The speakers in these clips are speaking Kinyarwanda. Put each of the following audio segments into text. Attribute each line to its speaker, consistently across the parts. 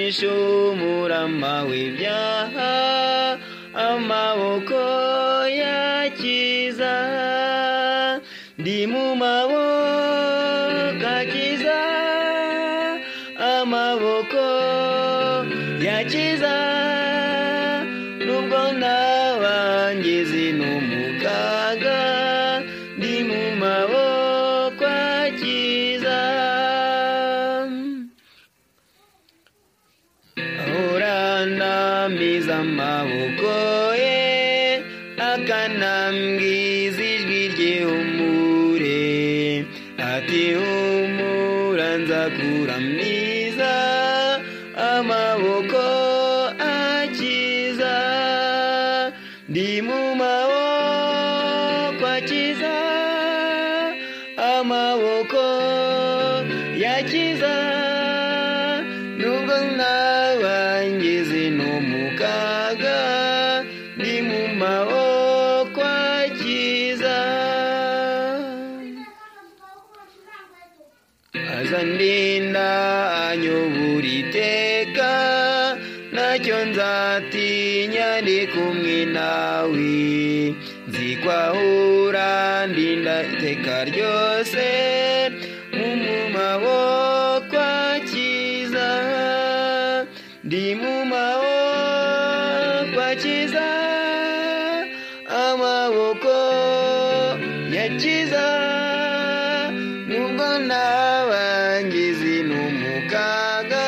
Speaker 1: nishe umurama w'ibyaha, amaboko yakiza, ndi mu maboko akiza, amaboko yakiza, nubwo nabangize no mu kaga, ndi mu maboko akiza. Ahora namiza amaboko ye, akanambwiza ijwi ry'ihumure, ati humura nzakuramiriza, amaboko akiza, ndi mu maboko akiza, amaboko yakiza, nubwo nabangize no mu kaga, ndi mu maboko akiza. Azandinda anyobora iteka, ntacyo nzatinya ndi kumwe nawe, nzi ko ahora ndinda iteka ryose, mu maboko akiza, ndi mu maboko akiza, amaboko yakiza, nubwo nabangize no mu kaga,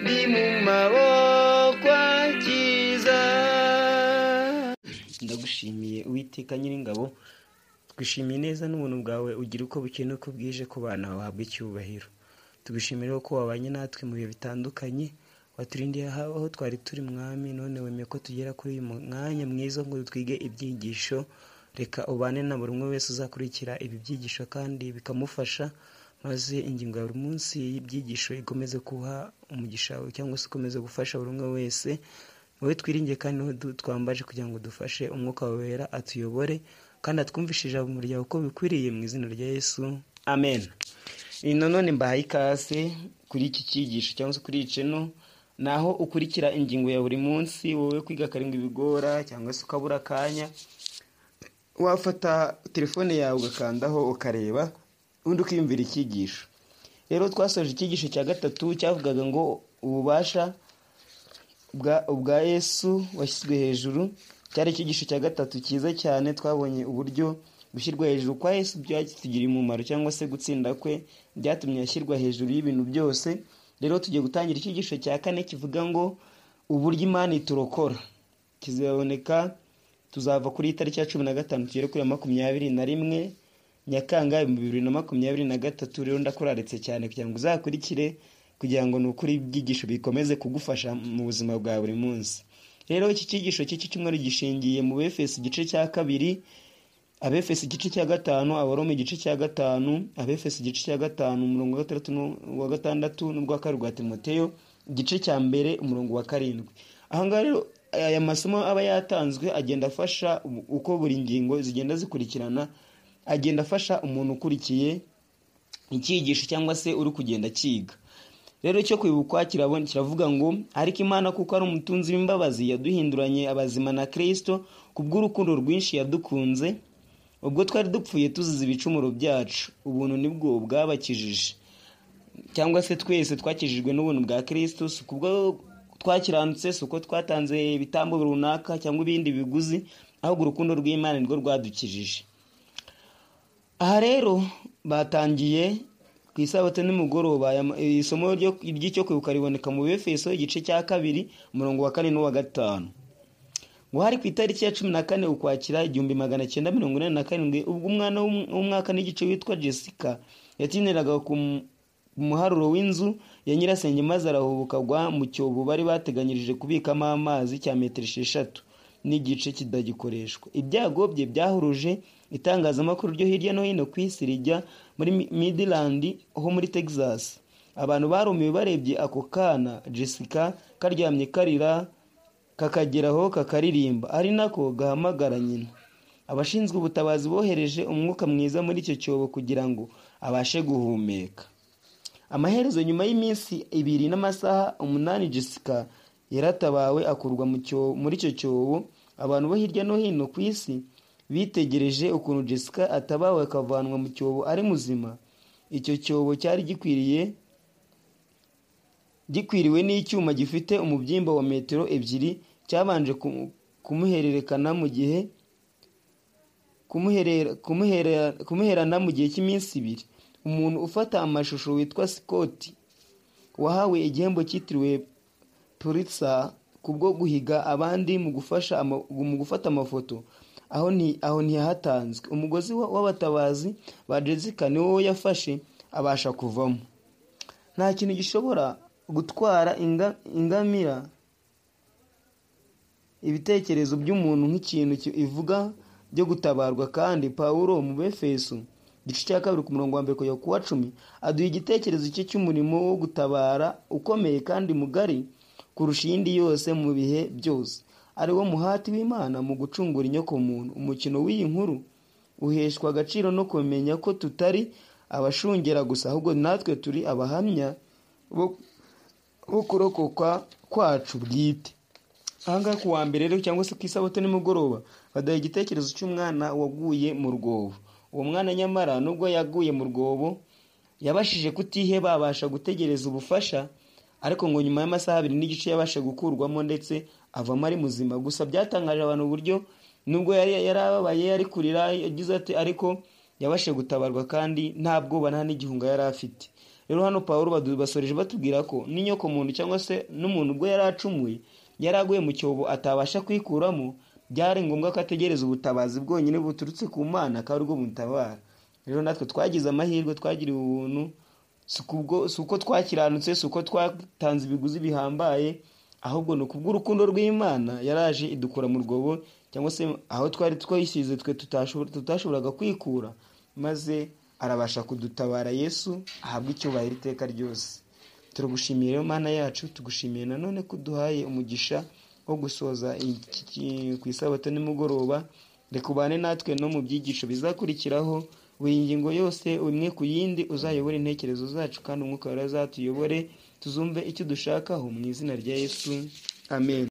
Speaker 1: ndi mu maboko akiza. Ndagushimiye Uwiteka Nyiringabo, twishimiye neza n'ubuntu bwawe ugira uko bukeye n'uko bwije ku bana bahabwa icyubahiro. Tugushimira ko wabanye natwe mu bihe bitandukanye, waturindiye aho twari turi mwami, none wemeye ko tugera kuri uyu mwanya mwiza ngo twige ibyigisho. Reka ubane na buri umwe wese uzakurikira ibi byigisho kandi bikamufasha, maze ingingo ya buri munsi y'ibyigisho ikomeze kuha umugisha cyangwa se ikomeze gufasha buri umwe wese. Wowe twiringiye kandi niho twambaje kugira ngo dufashe umwuka wawe wera atuyobore kandi atwumvishije ijambo ryawe uko bikwiriye, mu izina rya Yesu, amen. None mbahaye ikaze kuri iki cyigisho cyangwa se kuri iyi channel, naho ukurikira ingingo ya buri munsi. Wowe kwiga karindwi bigora cyangwa se ukabura akanya, wafata telefone yawe ugakandaho ukareba ubundi ukiyumvira icyigisho. Rero twasoje icyigisho cya gatatu cyavugaga ngo ububasha bwa Yesu washyizwe hejuru. Cyari icyigisho cya gatatu cyiza cyane. Twabonye uburyo gushyirwa hejuru kwa Yesu byatugiriye umumaro cyangwa se gutsinda kwe byatumye ashyirwa hejuru y'ibintu byose. Rero tugiye gutangira icyigisho cya kane kivuga ngo uburyo Imana iturokora. Kizaboneka, tuzava kuri itariki ya 15 tugere kuri 21 Nyakanga 2023. Rero ndakuraritse cyane kugira ngo uzakurikire, kugira ngo nukuri ibyigisho bikomeze kugufasha mu buzima bwa buri munsi. Rero iki cyigisho cy'iki cyumweru gishingiye mu Efeso igice cya 2, Abefeso igice cya 5, Abaroma igice cya 5, Abefeso igice cya 5 umurongo wa 3 n'uwa 6 n'ubwa 2 rwa Timoteyo igice cya 2 umurongo wa 7. Aha ngaha rero aya masomo aba yatanzwe agenda afasha uko buri ngingo zigenda zikurikirana, agenda afasha umuntu ukurikiye icyigisho cyangwa se uri kugenda kiga. Rero cyo kwibukwa kiravuga ngo ariko Imana kuko ari umutunzi w'imbabazi yaduhinduranye abazima na Kristo kubw'urukundo rwinshi yadukunze, ubwo twari dupfuye tuzize ibicumuro byacu, ubuntu nibwo bwabakijije. Cyangwa se twese twakijijwe n'ubuntu bwa Kristo, kubwo twakiranutse, suko twatanze ibitambo runaka cyangwa ibindi biguzi, ahubwo urukundo rw'Imana nirwo rwadukijije. Aha rero batangiye ku isabato n'umugoroba. Isomo ry'icyo kwibuka riboneka mu Efeso igice cya 2 umurongo wa 4 n'uwa 5. Ngo hari ku itariki ya 14 Ukwakira 1947 ubwo umwana w'umwaka n'igice witwa Jessica yatineraga ku muharuro w'inzu ya nyirasenge, maze arahubuka agwa mu cyobo bari bateganyirije kubikamo amazi cya metero 6 n'igice kidagikoreshwa. Ibyago bye byahuruje itangazamakuru ryo hirya no hino ku isi rijya muri Midland ho muri Texas. Abantu barumiwe barebye ako kana Jessica karyamye karira, kakageraho kakaririmba, ari nako gahamagara nyina. Abashinzwe ubutabazi bohereje umwuka mwiza muri icyo cyobo kugira ngo abashe guhumeka. Amaherezo nyuma y'iminsi 2 n'amasaha 8 Jessica yaratabawe akurwa muri icyo cyobo. Abantu bo hirya no hino ku isi bitegereje ukuntu Jessica atabawe akavanwa mu cyobo ari muzima. Icyo cyobo cyari gikwiriwe n'icyuma gifite umubyimba wa metero 2 cyabanje kumuherana mu gihe cy'iminsi 2. Umuntu ufata amashusho witwa Scott wahawe igihembo cyitiriwe Pulitzer kubwo guhiga abandi mu gufata amafoto aho ntiyahatanzwe. Umugozi w'abatabazi ba Jessica niwo yafashe abasha kuvamo. Nta kintu gishobora gutwara ingamira ibitekerezo by'umuntu nk'ikintu ivuga byo gutabarwa, kandi Pawulo mu Befeso igice cya 2 ku murongo wa 1 kugera ku wa 10 aduha igitekerezo cye cy'umurimo wo gutabara ukomeye kandi mugari kurusha iyindi yose mu bihe byose, ari wo muhati w'Imana mu gucungura inyokomuntu. Umukino w'iyi nkuru uheshwa agaciro no kumenya ko tutari abashungera gusa, ahubwo natwe turi abahamya bo kurokoka kwacu bwite. Ahangaha ku wa mbere rero cyangwa se ku isabato nimugoroba badaha igitekerezo cy'umwana waguye mu rwobo. Uwo mwana nyamara nubwo yaguye mu rwobo yabashije kutiheba, abasha gutegereza ubufasha, ariko ngo nyuma y'amasaha 2 n'igice yabasha gukurwamo ndetse avamo ari muzima. Gusa byatangaje abantu uburyo nubwo yarababaye yari kurira yagize ati ariko yabashe gutabarwa kandi nta bwoba nta n'igihunga yari afite. Rero hano Pawulo basoreje batubwira ko n'inyoko muntu cyangwa se n'umuntu ubwo yari acumuye yaraguye mu cyobo atabasha kwikuramo, byari ngombwa ko ategereza ubutabazi bwonyine buturutse ku Mana kandi ubwo mutabara. Rero natwe twagize amahirwe, twagiriwe ubuntu, suko twakiranutse, suko twatanze ibiguzi bihambaye, ahubwo no kubw'urukundo rw'Imana yaraje idukura mu rwobo cyangwa se aho twari twayisize twe tutashoboraga kwikura, maze arabasha kudutabara. Yesu ahabwa icyubahiro iteka ryose. Turagushimiye rero Mana yacu, tugushimiye nanone kuduhaye umugisha wo gusoza ku isabato nimugoroba. Reka ubane natwe no mu byigisho bizakurikiraho, buri ngingo yose umwe ku yindi uzayobora intekerezo zacu, kandi umwuka wera azatuyobore tuzumve icyo dushakaho, mu izina rya Yesu, amen.